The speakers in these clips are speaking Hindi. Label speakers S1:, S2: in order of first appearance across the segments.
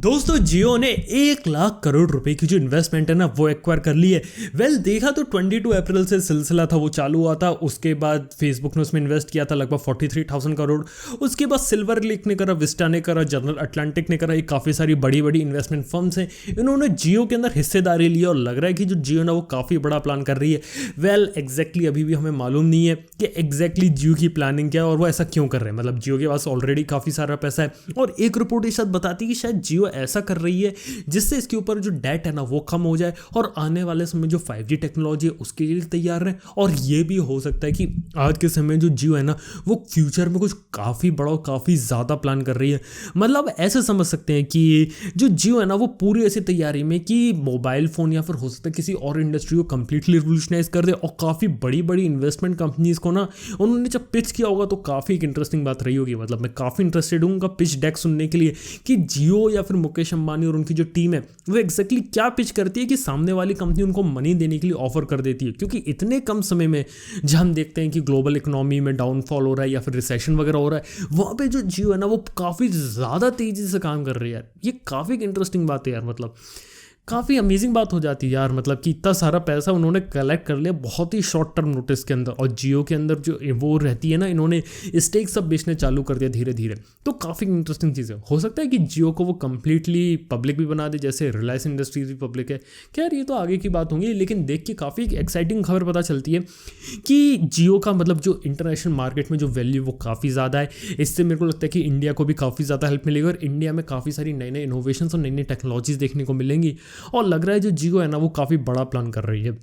S1: दोस्तों जियो ने 1 लाख करोड़ रुपए की जो इन्वेस्टमेंट है ना वो एक्वायर कर ली है। देखा तो 22 अप्रैल से सिलसिला था वो चालू हुआ था। उसके बाद फेसबुक ने उसमें इन्वेस्ट किया था लगभग 43,000 करोड़। उसके बाद सिल्वर लेक ने करा, विस्टा ने करा, जनरल अटलांटिक ने करा। ये काफ़ी सारी बड़ी बड़ी इन्वेस्टमेंट फर्म्स हैं, इन्होंने जियो के अंदर हिस्सेदारी ली और लग रहा है कि जो जियो ना वो काफ़ी बड़ा प्लान कर रही है। एग्जैक्टली अभी भी हमें मालूम नहीं है कि एग्जैक्टली जियो की प्लानिंग क्या है और वो ऐसा क्यों कर रहे हैं। मतलब जियो के पास ऑलरेडी काफ़ी सारा पैसा है और एक रिपोर्ट ये शायद बताती है कि शायद जियो ऐसा कर रही है जिससे इसके ऊपर जो डेट है ना वो कम हो जाए और आने वाले समय जो 5G टेक्नोलॉजी है उसके लिए तैयार रहे। और ये भी हो सकता है कि आज के समय जो जियो है ना वो फ्यूचर में कुछ काफ़ी बड़ा और काफ़ी ज़्यादा प्लान कर रही है। मतलब ऐसे समझ सकते हैं कि जो जियो है ना वो पूरी ऐसी तैयारी में कि मोबाइल फ़ोन या फिर हो सकता है किसी और इंडस्ट्री को कंप्लीटली रिवोल्यूशनाइज कर दे। और काफ़ी बड़ी बड़ी इन्वेस्टमेंट कंपनीज को ना उन्होंने जब पिच किया होगा तो काफ़ी एक इंटरेस्टिंग बात रही होगी। मतलब मैं काफ़ी इंटरेस्टेड हूँ उनका पिच डेक सुनने के लिए कि जियो या फिर मुकेश अंबानी और उनकी जो टीम है वो एग्जैक्टली क्या पिच करती है कि सामने वाली कंपनी उनको मनी देने के लिए ऑफर कर देती है। क्योंकि इतने कम समय में जब हम देखते हैं कि ग्लोबल इकोनॉमी में डाउनफॉल हो रहा है या फिर रिसेशन वगैरह हो रहा है, वहाँ पे जो जियो है ना वो काफ़ी ज़्यादा तेज़ी से काम कर रही है। ये काफ़ी इंटरेस्टिंग बात है यार। मतलब काफ़ी अमेजिंग बात हो जाती है यार। मतलब कि इतना सारा पैसा उन्होंने कलेक्ट कर लिया बहुत ही शॉर्ट टर्म नोटिस के अंदर। और जियो के अंदर जो वो रहती है ना, इन्होंने स्टेक सब बेचने चालू कर दिया धीरे धीरे। तो काफ़ी इंटरेस्टिंग चीज़ है। हो सकता है कि जियो को वो कंप्लीटली पब्लिक भी बना दे जैसे रिलायंस इंडस्ट्रीज भी पब्लिक है। खैर ये तो आगे की बात होंगी, लेकिन देख के काफ़ी एक्साइटिंग खबर पता चलती है कि जियो का मतलब जो इंटरनेशनल मार्केट में जो वैल्यू वो काफ़ी ज़्यादा है। इससे मेरे को लगता है कि इंडिया को भी काफ़ी ज़्यादा हेल्प मिलेगी और इंडिया में काफ़ी सारी नई नई इनोवेशंस और नई नई टेक्नोलॉजीज देखने को मिलेंगी। और लग रहा है जो जियो है ना वो काफ़ी बड़ा प्लान कर रही है।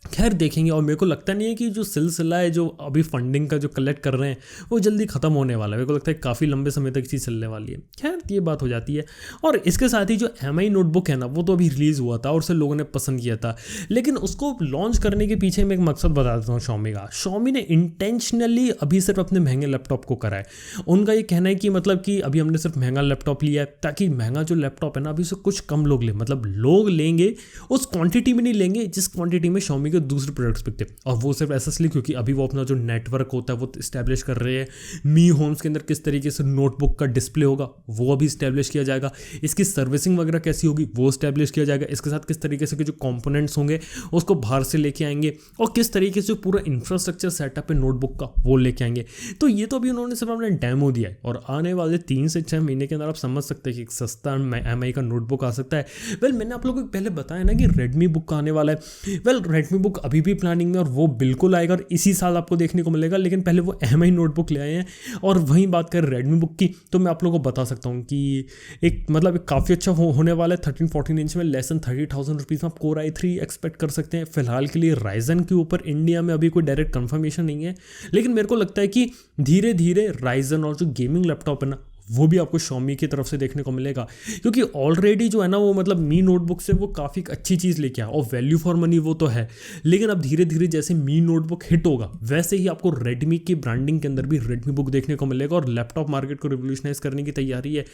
S1: खैर देखेंगे। और मेरे को लगता नहीं है कि जो सिलसिला है जो अभी फंडिंग का जो कलेक्ट कर रहे हैं वो जल्दी ख़त्म होने वाला है। मेरे को लगता है काफ़ी लंबे समय तक चीज़ चलने वाली है। खैर ये बात हो जाती है। और इसके साथ ही जो MI नोटबुक है ना वो तो अभी रिलीज़ हुआ था और उसे लोगों ने पसंद किया था, लेकिन उसको लॉन्च करने के पीछे मैं एक मकसद बता देता हूँ शॉमी का। शॉमी ने इंटेंशनली अभी सिर्फ अपने महंगे लैपटॉप को करा है। उनका ये कहना है कि मतलब कि अभी हमने सिर्फ महंगा लैपटॉप लिया है ताकि महंगा जो लैपटॉप है ना अभी उसे कुछ कम लोग लें। मतलब लोग लेंगे उस क्वांटिटी में नहीं लेंगे जिस क्वांटिटी में शॉमी के दूसरे प्रोडक्ट्स बिकते। और वो सिर्फ ऐसा इसलिए क्योंकि अभी वो अपना जो नेटवर्क होता है वो इस्टेब्लिश कर रहे हैं। मी होम्स के अंदर किस तरीके से नोटबुक का डिस्प्ले होगा वो अभी इस्टेब्लिश किया जाएगा। इसकी सर्विसिंग वगैरह कैसी होगी वो इस्टेब्लिश किया जाएगा। इसके साथ किस तरीके से जो कंपोनेंट्स होंगे उसको बाहर से लेके आएंगे और किस तरीके से पूरा इंफ्रास्ट्रक्चर सेटअप है नोटबुक का वो लेके आएंगे। तो ये तो अभी उन्होंने सिर्फ अपना डेमो दिया है और आने वाले 3 से 6 महीने के अंदर आप समझ सकते हैं कि एक सस्ता MI का नोटबुक आ सकता है। मैंने आप लोगों को पहले बताया ना कि रेडमी बुक का आने वाला है। रेडमी बुक अभी भी प्लानिंग में और वो बिल्कुल आएगा और इसी साल आपको देखने को मिलेगा। लेकिन पहले वो MI नोटबुक ले आए हैं। और वहीं बात करें रेडमी बुक की तो मैं आप लोगों को बता सकता हूँ कि एक काफ़ी अच्छा होने वाला है। 13-14 इंच में लेस देन 30,000 रुपीज़ में आप Core i3 एक्सपेक्ट कर सकते हैं। फिलहाल के लिए राइजन के ऊपर इंडिया में अभी कोई डायरेक्ट कंफर्मेशन नहीं है, लेकिन मेरे को लगता है कि धीरे धीरे राइजन और जो गेमिंग लैपटॉप है ना वो भी आपको शॉमी की तरफ से देखने को मिलेगा। क्योंकि ऑलरेडी जो है ना वो मतलब मी नोटबुक से वो काफ़ी अच्छी चीज़ लेके आया और वैल्यू फॉर मनी वो तो है। लेकिन अब धीरे धीरे जैसे मी नोटबुक हिट होगा वैसे ही आपको रेडमी की ब्रांडिंग के अंदर भी रेडमी बुक देखने को मिलेगा और लैपटॉप मार्केट को रिवोल्यूशनाइज करने की तैयारी है।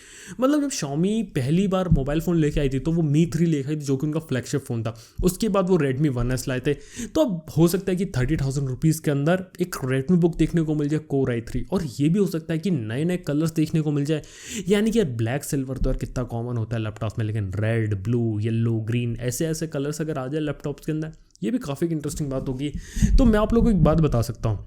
S1: मतलब जब शॉमी पहली बार मोबाइल फ़ोन लेके आई थी तो वो मी 3 लेके आई थी जो कि उनका फ्लैगशिप फ़ोन था। उसके बाद वो रेडमी 1S लाए थे। तो अब हो सकता है कि 30,000 रुपीज़ के अंदर एक रेडमी बुक देखने को मिल जाए Core i3। और ये भी हो सकता है कि नए नए कलर्स देखने को मिल जाए। यानी कि यार ब्लैक सिल्वर तो यार कितना कॉमन होता है लैपटॉप में, लेकिन रेड, ब्लू, येलो, ग्रीन ऐसे ऐसे कलर्स अगर आ जाए लैपटॉप्स के अंदर ये भी काफ़ी इंटरेस्टिंग बात होगी। तो मैं आप लोगों को एक बात बता सकता हूँ,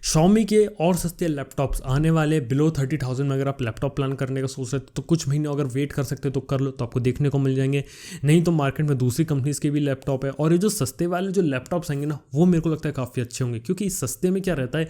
S1: शॉमी के और सस्ते लैपटॉप्स आने वाले बिलो 30,000 में अगर आप लैपटॉप प्लान करने का सोच रहे हो तो कुछ महीने अगर वेट कर सकते हो तो कर लो, तो आपको देखने को मिल जाएंगे। नहीं तो मार्केट में दूसरी कंपनीज के भी लैपटॉप है और ये जो सस्ते वाले जो लैपटॉप्स आएंगे ना वो मेरे को लगता है काफ़ी अच्छे होंगे। क्योंकि सस्ते में क्या रहता है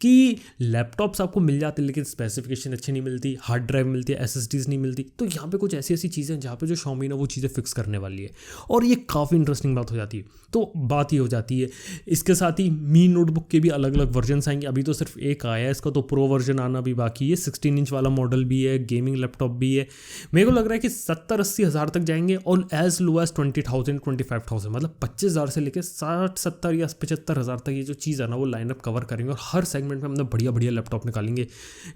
S1: कि लैपटॉप्स आपको मिल जाते हैं लेकिन स्पेसिफिकेशन अच्छी नहीं मिलती, हार्ड ड्राइव मिलती है, SSDs नहीं मिलती। तो यहाँ पे कुछ ऐसी ऐसी चीज़ें हैं जहाँ पे जो शॉमी ना वो चीज़ें फिक्स करने वाली है और ये काफ़ी इंटरेस्टिंग बात हो जाती है। तो बात ये हो जाती है इसके साथ ही मी नोटबुक के भी अलग अलग वर्जन्स आएंगे। अभी तो सिर्फ एक आया है, इसका तो प्रो वर्जन आना भी बाकी है। 16 इंच वाला मॉडल भी है, गेमिंग लैपटॉप भी है। मेरे को लग रहा है कि 70-80 हज़ार तक जाएंगे और एज लो एज 20,000-25,000 मतलब 25,000 से लेकर 60-70 या 75 हज़ार तक ये जो चीज़ है ना वो लाइनअप कवर करेंगे और हर सेगमेंट में मतलब बढ़िया बढ़िया लैपटॉप निकालेंगे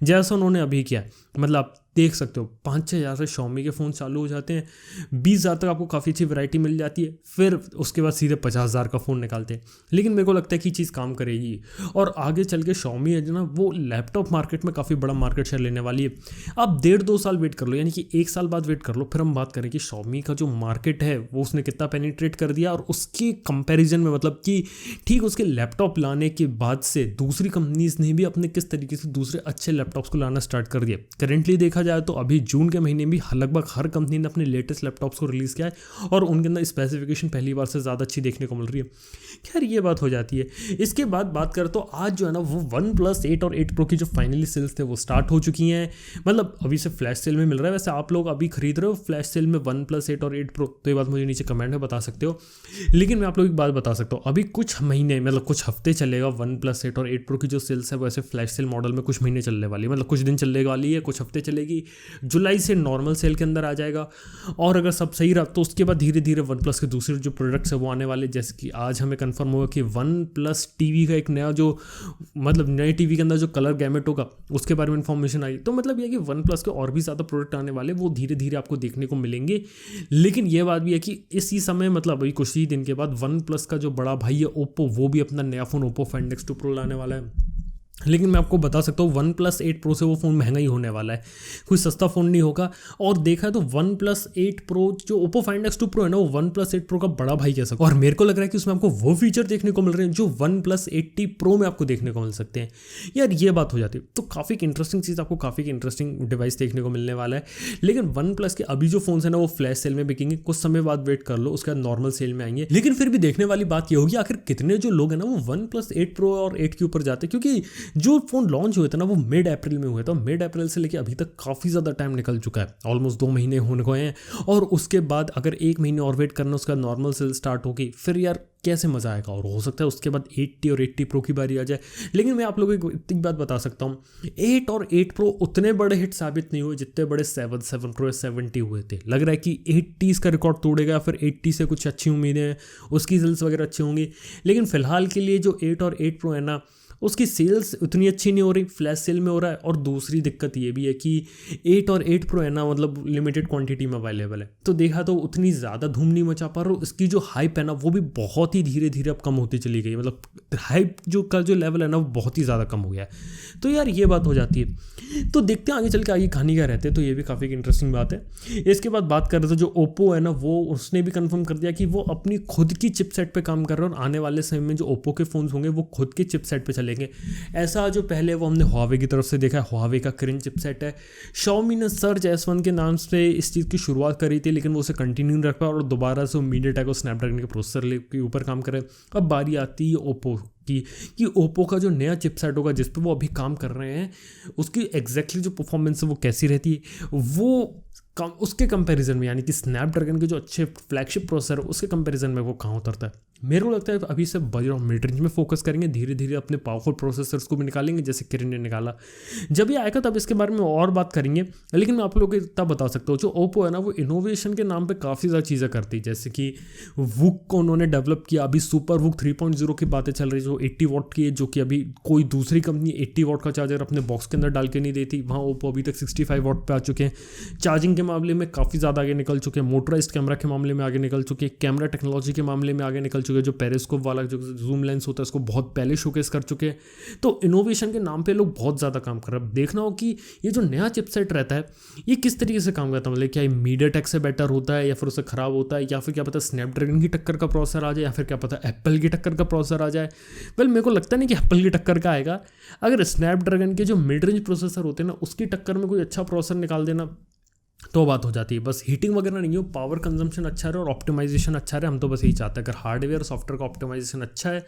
S1: जैसा उन्होंने अभी किया है। मतलब देख सकते हो 5-6 हज़ार से Xiaomi के फ़ोन चालू हो जाते हैं, 20 हज़ार तक आपको काफ़ी अच्छी वैरायटी मिल जाती है, फिर उसके बाद सीधे 50 हज़ार का फ़ोन निकालते हैं। लेकिन मेरे को लगता है कि चीज़ काम करेगी और आगे चल के Xiaomi है जो ना वो लैपटॉप मार्केट में काफ़ी बड़ा मार्केट शेयर लेने वाली है। आप 1.5-2 साल वेट कर लो, यानी कि 1 साल बाद वेट कर लो, फिर हम बात करें कि Xiaomi का जो मार्केट है वो उसने कितना पेनिट्रेट कर दिया और उसके कंपैरिजन में, मतलब कि ठीक उसके लैपटॉप लाने के बाद से दूसरी कंपनीज ने भी अपने किस तरीके से दूसरे अच्छे लैपटॉप्स को लाना स्टार्ट कर दिया। करेंटली देखा जाए तो अभी जून के महीने में लगभग हर कंपनी ने अपने लेटेस्ट लैपटॉप्स को रिलीज़ किया है और उनके अंदर स्पेसिफिकेशन पहली बार से ज़्यादा अच्छी देखने को मिल रही है। खैर ये बात हो जाती है। इसके बाद बात करें तो आज जो है ना वो OnePlus 8 और 8 Pro की जो फाइनली सेल्स थे वो स्टार्ट हो चुकी हैं। मतलब अभी से फ्लैश सेल में मिल रहा है। वैसे आप लोग अभी खरीद रहे हो फ्लैश सेल में OnePlus 8 और 8 Pro, तो ये बात मुझे नीचे कमेंट में बता सकते हो। लेकिन मैं आप लोगों की बात बता सकता हूँ, अभी कुछ महीने मतलब कुछ हफ्ते चलेगा OnePlus 8 और 8 Pro की जो सेल्स है वैसे फ्लैश सेल मॉडल में कुछ महीने चलने वाली है, मतलब कुछ दिन चलने वाली है, कुछ हफ्ते चलेगी। जुलाई से नॉर्मल सेल के अंदर आ जाएगा और अगर सब सही रहा तो उसके बाद धीरे धीरे OnePlus के दूसरे जो प्रोडक्ट्स है वो आने वाले। जैसे कि आज हमें कंफर्म होगा कि OnePlus टीवी का एक नया जो मतलब नए टीवी के अंदर जो कलर गैमेट होगा उसके बारे में इन्फॉर्मेशन आई। तो मतलब ये कि OnePlus के और भी ज़्यादा प्रोडक्ट आने वाले, वो धीरे धीरे आपको देखने को मिलेंगे। लेकिन ये बात भी है कि इसी समय मतलब अभी कुछ ही दिन के बाद OnePlus का जो बड़ा भाई है Oppo, वो भी अपना नया phone Oppo Find X2 Pro लाने वाला है। लेकिन मैं आपको बता सकता हूँ OnePlus 8 Pro से वो फ़ोन महंगा ही होने वाला है, कोई सस्ता फ़ोन नहीं होगा। और देखा है तो OnePlus 8 Pro जो Oppo Find X2 Pro है ना वो OnePlus 8 Pro का बड़ा भाई कह सकते हैं। और मेरे को लग रहा है कि उसमें आपको वो फीचर देखने को मिल रहे हैं जो OnePlus 80 Pro में आपको देखने को मिल सकते हैं। यार ये बात हो जाती है तो काफ़ी इंटरेस्टिंग चीज़, आपको काफ़ी इंटरेस्टिंग डिवाइस देखने को मिलने वाला है। लेकिन OnePlus के अभी जो फ़ोन है ना वो फ्लैश सेल में बिकेंगे, कुछ समय बाद वेट कर लो, उसके बाद नॉर्मल सेल में आएंगे। लेकिन फिर भी देखने वाली बात ये होगी आखिर कितने जो लोग हैं ना वो OnePlus 8 Pro और 8 के ऊपर जाते हैं, क्योंकि जो फ़ोन लॉन्च हुए थे ना वो मिड अप्रैल में हुए थे। मिड अप्रैल से लेके अभी तक काफ़ी ज़्यादा टाइम निकल चुका है, ऑलमोस्ट 2 महीने होने गए हैं। और उसके बाद अगर 1 महीने और वेट करना उसका नॉर्मल सेल स्टार्ट होगी, फिर यार कैसे मज़ा आएगा। और हो सकता है उसके बाद 80 और 80 Pro की बारी आ जाए। लेकिन मैं आप लोगों को इतनी बात बता सकता हूँ, 8 और 8 Pro उतने बड़े हिट साबित नहीं हुए जितने बड़े 7 Pro 70 हुए थे। लग रहा है कि 80 का रिकॉर्ड तोड़ेगा, फिर 80 से कुछ अच्छी उम्मीदें हैं, उसकी सेल्स वगैरह अच्छी होंगी। लेकिन फिलहाल के लिए जो 8 और 8 Pro है ना उसकी सेल्स उतनी अच्छी नहीं हो रही, फ्लैश सेल में हो रहा है। और दूसरी दिक्कत ये भी है कि 8 और 8 Pro है ना मतलब लिमिटेड क्वांटिटी में अवेलेबल है, तो देखा तो उतनी ज़्यादा धूम नहीं मचा पा रहा। और इसकी जो हाइप है ना वो भी बहुत ही धीरे धीरे अब कम होती चली गई, मतलब हाइप जो लेवल है ना वो बहुत ही ज़्यादा कम हो गया है। तो यार ये बात हो जाती है। तो देखते हैं आगे चल के आगे कहानी क्या रहते हैं, तो ये भी काफ़ी इंटरेस्टिंग बात है। इसके बाद बात कर रहे थे जो ओप्पो है ना वो उसने भी कंफर्म कर दिया कि वो अपनी खुद की चिपसेट पे काम कर रहा है और आने वाले समय में जो ओप्पो के फ़ोन्स होंगे वो खुद के चिपसेट पे चलेंगे। ऐसा जो पहले वो हमने Huawei की तरफ से देखा है, Huawei का Kirin चिपसेट है। Xiaomi ने Surge S1 के नाम से इस चीज़ की शुरुआत करी थी, लेकिन वो उसे कंटिन्यू नहीं रख पाया और दोबारा से MediaTek और स्नैपड्रैगन के प्रोसेसर के ऊपर काम करे। अब बारी आती है ओप्पो की कि ओप्पो का जो नया चिपसेट होगा जिस पे वो अभी काम कर रहे हैं उसकी एग्जैक्टली जो परफॉर्मेंस है वो कैसी रहती है, वो उसके कंपैरिजन में, यानी कि स्नैपड्रैगन के जो अच्छे फ्लैगशिप प्रोसेसर उसके कंपैरिजन में वो कहाँ उतरता है। मेरे को लगता है अभी से बजट और मिड रेंज में फोकस करेंगे, धीरे धीरे अपने पावरफुल प्रोसेसर्स को भी निकालेंगे जैसे Kirin ने निकाला। जब ये आएगा तब इसके बारे में और बात करेंगे। लेकिन मैं आप लोगों को इतना बता सकता हूँ जो ओप्पो है ना वो इनोवेशन के नाम पे काफ़ी ज़्यादा चीज़ें करती है, जैसे कि वुक को उन्होंने डेवलप किया। अभी सुपर वुक 3.0 की बातें चल रही है जो 80 वाट की है, जो कि अभी कोई दूसरी कंपनी 80 वाट का चार्जर अपने बॉक्स के अंदर डाल के नहीं देती। वहाँ ओप्पो अभी तक 65 वाट पे आ चुके हैं। चार्जिंग के मामले में काफ़ी ज़्यादा आगे निकल चुके हैं, मोटराइज्ड कैमरा के मामले में आगे निकल चुके हैं, कैमरा टेक्नोलॉजी के मामले में आगे निकल चुके हैं, जो पेरिस्कोप वाला जो जूम लेंस होता है उसको बहुत पहले शोकेस कर चुके हैं। तो इनोवेशन के नाम पे लोग बहुत ज़्यादा काम कर रहे हैं। देखना हो कि ये जो नया चिपसेट रहता है ये किस तरीके से काम करता है, मतलब क्या ये MediaTek से बेटर होता है या फिर उससे ख़राब होता है, या फिर क्या पता स्नैपड्रैगन की टक्कर का प्रोसेसर आ जाए, या फिर क्या पता एप्पल की टक्कर का प्रोसेसर आ जाए। वेल मेरे को लगता नहीं कि एप्पल की टक्कर का आएगा। अगर स्नैपड्रैगन के जो मिड रेंज प्रोसेसर होते हैं ना उसकी टक्कर में कोई अच्छा प्रोसेसर निकाल देना तो बात हो जाती है। बस हीटिंग वगैरह नहीं हो, पावर कंजम्पशन अच्छा रहे और ऑप्टिमाइजेशन अच्छा रहे, हम तो बस यही चाहते हैं। अगर हार्डवेयर सॉफ्टवेयर का ऑप्टिमाइजेशन अच्छा है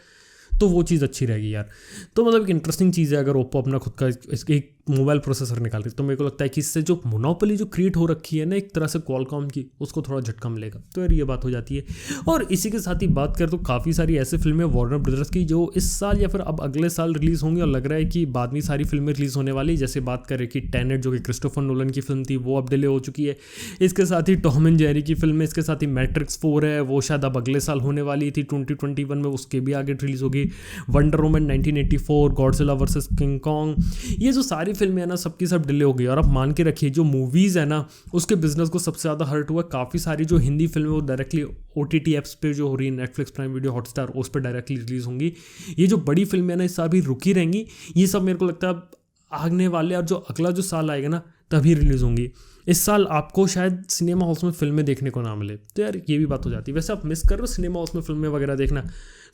S1: तो वो चीज़ अच्छी रहेगी यार। तो मतलब एक इंटरेस्टिंग चीज़ है अगर ओप्पो अपना खुद का एक मोबाइल प्रोसेसर निकाल रही, तो मेरे को लगता है कि इससे जो मोनोपोली जो क्रिएट हो रखी है ना एक तरह से क्वालकॉम की, उसको थोड़ा झटका मिलेगा। तो यार ये बात हो जाती है। और इसी के साथ ही बात करें तो काफ़ी सारी ऐसी फिल्में वार्नर ब्रदर्स की जो इस साल या फिर अब अगले साल रिलीज़ होंगी, और लग रहा है कि बाद में सारी फिल्में रिलीज़ होने वाली। जैसे बात करें कि टेनेट जो कि क्रिस्टोफर नोलन की फिल्म थी वो अब डिले हो चुकी है। इसके साथ ही टॉम एंड जेरी की फिल्म है, इसके साथ ही मैट्रिक्स 4 है वो शायद अब अगले साल होने वाली थी 2021 में, उसके भी आगे रिलीज़ होगी। Wonder woman 1984, Godzilla versus king Kong, ये जो सारी फिल्में है ना सबकी सब डिले हो गई। और आप मान के रखिए जो मूवीज़ है ना उसके बिजनेस को सबसे ज़्यादा हर्ट हुआ। काफ़ी सारी जो हिंदी फिल्में वो डायरेक्टली OTT ऐप्स पे जो हो रही है, नेटफ्लिक्स, प्राइम वीडियो, हॉटस्टार, उस पर डायरेक्टली रिलीज़ होंगी। ये जो बड़ी फिल्में है ना इस साल भी रुकी रहेंगी। ये सब मेरे को लगता है आगने वाले और जो अगला जो साल आएगा ना तभी रिलीज़ होंगी। इस साल आपको शायद सिनेमा हॉल्स में फिल्में देखने को ना मिले, तो यार ये भी बात हो जाती है। वैसे आप मिस कर रहे हो सिनेमा हॉल्स में फिल्में वगैरह देखना,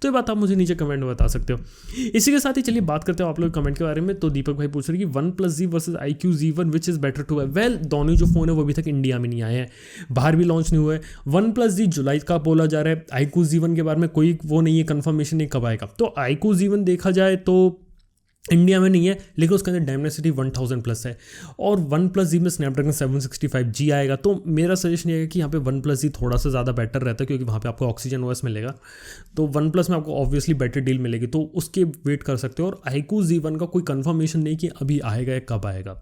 S1: तो ये बात आप मुझे नीचे कमेंट में बता सकते हो। इसी के साथ ही चलिए बात करते हो आप लोग कमेंट के बारे में। तो दीपक भाई पूछ रहे हैं कि OnePlus Z versus iQOO Z1 which is better to है। वेल दोनों जो फ़ोन है वो अभी तक इंडिया में नहीं आए हैं, बाहर भी लॉन्च नहीं हुआ है। OnePlus Z जुलाई का बोला जा रहा है। iQOO Z1 के बारे में कोई वो नहीं है, कन्फर्मेशन नहीं कब आएगा। तो iQOO Z1 देखा जाए तो इंडिया में नहीं है, लेकिन उसके अंदर Dimensity 1000+ है। और OnePlus Z में Snapdragon 765G आएगा। तो मेरा सजेशन ये है कि यहाँ पे OnePlus Z थोड़ा सा ज़्यादा बेटर रहता है, क्योंकि वहाँ पे आपको Oxygen OS मिलेगा। तो OnePlus में आपको ऑब्वियसली बेटर डील मिलेगी, तो उसके वेट कर सकते हो। और iQOO Z1 का कोई कंफर्मेशन नहीं कि अभी आएगा या कब आएगा।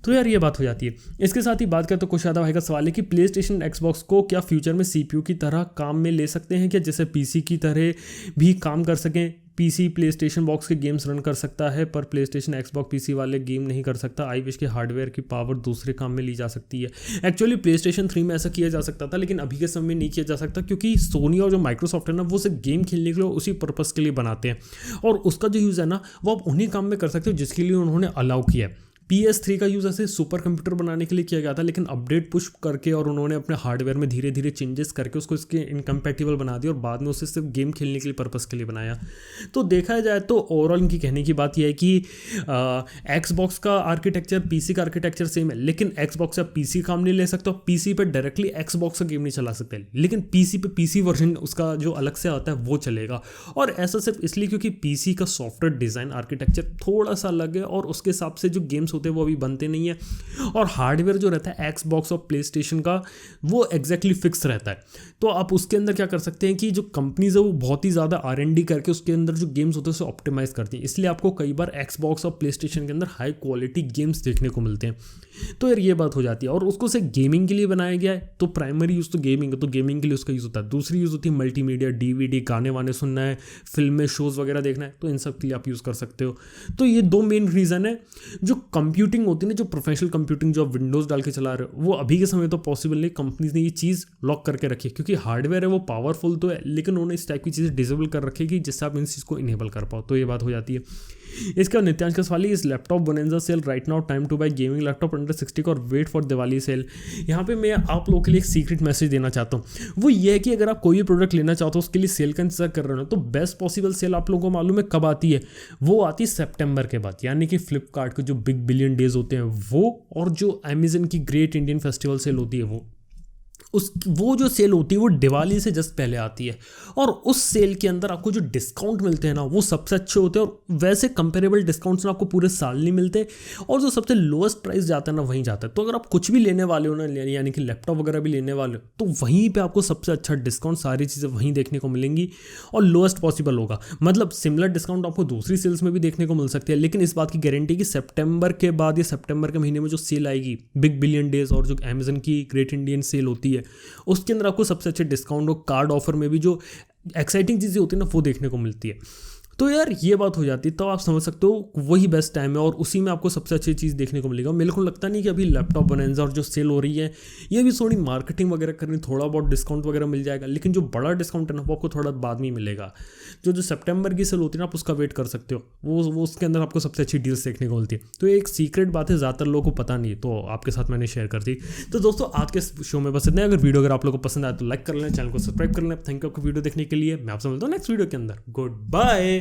S1: तो यार ये बात हो जाती है। इसके साथ ही बात करें तो कुछ यादव भाई का सवाल है कि PlayStation Xbox को क्या फ्यूचर में CPU की तरह काम में ले सकते हैं क्या, जैसे PC की तरह भी काम कर सकें। PC PlayStation बॉक्स के गेम्स रन कर सकता है पर PlayStation Xbox PC वाले गेम नहीं कर सकता। आई विश के हार्डवेयर की पावर दूसरे काम में ली जा सकती है। एक्चुअली PlayStation 3 में ऐसा किया जा सकता था, लेकिन अभी के समय में नहीं किया जा सकता, क्योंकि सोनी और जो माइक्रोसॉफ्ट है ना वो सिर्फ गेम खेलने के लिए उसी पर्पज़ के लिए बनाते हैं। और उसका जो यूज़ है ना वो आप उन्हीं काम में कर सकते हो जिसके लिए उन्होंने अलाउ किया है। PS3 का यूज़ ऐसे सुपर कंप्यूटर बनाने के लिए किया गया था, लेकिन अपडेट पुश करके और उन्होंने अपने हार्डवेयर में धीरे धीरे चेंजेस करके उसको इसके इनकम्पैटिबल बना दिया और बाद में उसे सिर्फ गेम खेलने के लिए पर्पज़ के लिए बनाया। तो देखा जाए तो ओवरऑल इनकी कहने की बात यह है कि Xbox का आर्किटेक्चर PC का आर्किटेक्चर सेम है, लेकिन Xbox से आप PC काम नहीं ले सकते, PC पर डायरेक्टली Xbox का गेम नहीं चला सकते, लेकिन PC पे PC वर्जन उसका जो अलग से आता है वो चलेगा। और ऐसा सिर्फ इसलिए क्योंकि PC का सॉफ्टवेयर डिज़ाइन आर्किटेक्चर थोड़ा सा अलग है और उसके हिसाब से जो गेम्स होते हैं वो अभी बनते नहीं है। और हार्डवेयर जो रहता है Xbox और PlayStation का वो एग्जैक्टली फिक्स रहता है। तो आप उसके अंदर क्या कर सकते हैं कि जो कंपनीज है वो बहुत ही ज़्यादा R&D करके उसके अंदर जो गेम्स होते हैं उसे ऑप्टिमाइज़ करती हैं, इसलिए आपको कई बार Xbox और PlayStation के अंदर हाई क्वालिटी गेम्स देखने को मिलते हैं। तो यार ये बात हो जाती है। और उसको सिर्फ गेमिंग के लिए बनाया गया है, तो प्राइमरी यूज़ तो गेमिंग है, तो गेमिंग के लिए उसका यूज़ होता है। दूसरी यूज़ होती है मल्टीमीडिया, DVD, गाने वाने सुनना है, फिल्में शोज़ वगैरह देखना है, तो इन सब के लिए आप यूज़ कर सकते हो। तो ये दो मेन रीज़न है। जो कंप्यूटिंग होती है ना, जो प्रोफेशनल कंप्यूटिंग जो आप विंडोज़ डाल के चला रहे हो, वो अभी के समय तो पॉसिबल नहीं। कंपनीज ने ये चीज़ लॉक करके रखी है, क्योंकि हार्डवेयर है वो पावरफुल तो है, लेकिन उन्होंने इस टाइप की चीज़ें डिसेबल कर रखी है कि जिससे आप इन चीज़ को इनेबल कर पाओ। तो ये बात हो जाती है। इसका नित्यांश का सवाल है, इस laptop bonanza sale right now time to buy gaming laptop under 60 और वेट फॉर दिवाली सेल। यहाँ पे मैं आप लोगों के लिए एक सीक्रेट मैसेज देना चाहता हूँ। वो ये है कि अगर आप कोई भी प्रोडक्ट लेना चाहते हो उसके लिए सेल का इंतजार कर रहे हो, तो बेस्ट पॉसिबल सेल आप लोगों को मालूम है कब आती है? वो आती है सितंबर के बाद, यानी कि फ्लिपकार्ट के जो बिग बिलियन डेज होते हैं वो, और जो अमेजन की ग्रेट इंडियन फेस्टिवल सेल होती है वो जो सेल होती है वो दिवाली से जस्ट पहले आती है। और उस सेल के अंदर आपको जो डिस्काउंट मिलते हैं ना वो सबसे अच्छे होते हैं, और वैसे कंपेरेबल डिस्काउंट्स ना आपको पूरे साल नहीं मिलते, और जो सबसे लोएस्ट प्राइस जाता है ना वहीं जाता है। तो अगर आप कुछ भी लेने वाले हो ना, यानी कि लैपटॉप वगैरह भी लेने वाले हो, तो वहीं पे आपको सबसे अच्छा डिस्काउंट, सारी चीज़ें वहीं देखने को मिलेंगी और लोएस्ट पॉसिबल होगा। मतलब सिमिलर डिस्काउंट आपको दूसरी सेल्स में भी देखने को मिल सकती है, लेकिन इस बात की गारंटी कि सितंबर के बाद या सितंबर के महीने में जो सेल आएगी बिग बिलियन डेज और जो अमेजन की ग्रेट इंडियन सेल होती है उसके अंदर आपको सबसे अच्छे डिस्काउंट और कार्ड ऑफर में भी जो एक्साइटिंग चीज़ें होती है ना वो देखने को मिलती है। तो यार ये बात हो जाती है, तो आप समझ सकते हो वही बेस्ट टाइम है और उसी में आपको सबसे अच्छी चीज़ देखने को मिलेगा। मेरे को लगता नहीं कि अभी लैपटॉप बोनेंजा और जो सेल हो रही है ये भी थोड़ी मार्केटिंग वगैरह करनी, थोड़ा बहुत डिस्काउंट वगैरह मिल जाएगा, लेकिन जो बड़ा डिस्काउंट है ना वो आपको थोड़ा बाद में मिलेगा। जो सितंबर की सेल होती है ना आप उसका वेट कर सकते हो, वो उसके अंदर आपको सबसे अच्छी डील्स देखने को मिलती है। तो ये एक सीक्रेट बात है, ज़्यादातर लोगों को पता नहीं है, तो आपके साथ मैंने शेयर कर दी। तो दोस्तों आज के शो में बस इतना। अगर वीडियो अगर आप लोगों को पसंद आए तो लाइक कर लेना, चैनल को सब्सक्राइब कर लेना। थैंक यू आपको वीडियो देखने के लिए। मैं आपसे मिलता हूँ नेक्स्ट वीडियो के अंदर। Good bye.